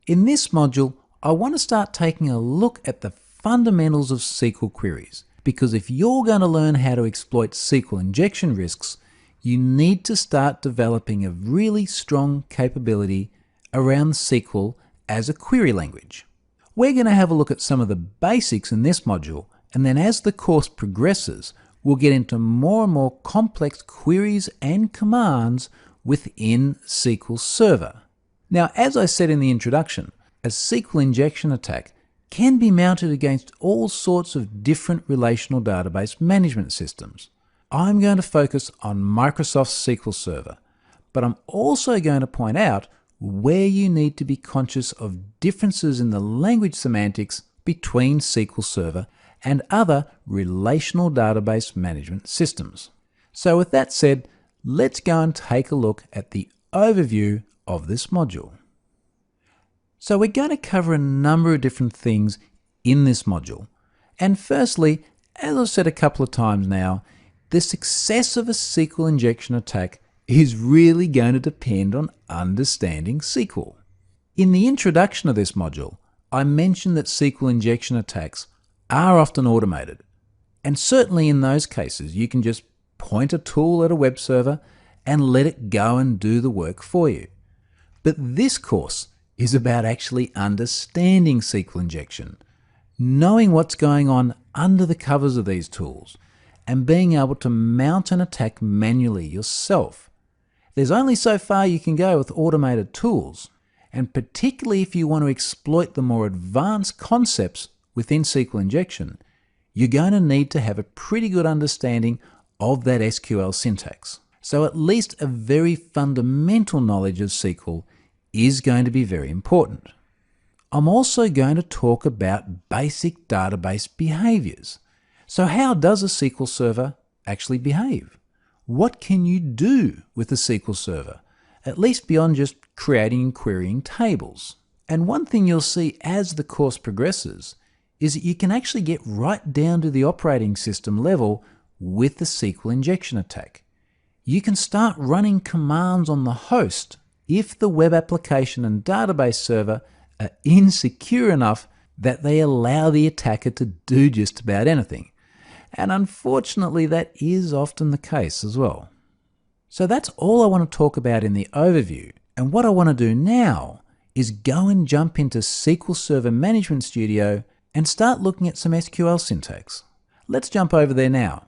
In this module, I want to start taking a look at the fundamentals of SQL queries, because if you're going to learn how to exploit SQL injection risks, you need to start developing a really strong capability around SQL as a query language. We're going to have a look at some of the basics in this module, and then as the course progresses, we'll get into more and more complex queries and commands within SQL Server. Now, as I said in the introduction, a SQL injection attack can be mounted against all sorts of different relational database management systems. I'm going to focus on Microsoft SQL Server, but I'm also going to point out where you need to be conscious of differences in the language semantics between SQL Server and other relational database management systems. So with that said, let's go and take a look at the overview of this module. So we're going to cover a number of different things in this module. And firstly, as I've said a couple of times now, the success of a SQL injection attack is really going to depend on understanding SQL. In the introduction of this module, I mentioned that SQL injection attacks are often automated. And certainly in those cases, you can just point a tool at a web server and let it go and do the work for you. But this course is about actually understanding SQL injection, knowing what's going on under the covers of these tools, and being able to mount an attack manually yourself. There's only so far you can go with automated tools, and particularly if you want to exploit the more advanced concepts within SQL injection, you're going to need to have a pretty good understanding of that SQL syntax. So at least a very fundamental knowledge of SQL is going to be very important. I'm also going to talk about basic database behaviors. So how does a SQL server actually behave? What can you do with a SQL server, at least beyond just creating and querying tables? And one thing you'll see as the course progresses is that you can actually get right down to the operating system level with the SQL injection attack. You can start running commands on the host if the web application and database server are insecure enough that they allow the attacker to do just about anything. And unfortunately, that is often the case as well. So that's all I want to talk about in the overview. And what I want to do now is go and jump into SQL Server Management Studio and start looking at some SQL syntax. Let's jump over there now.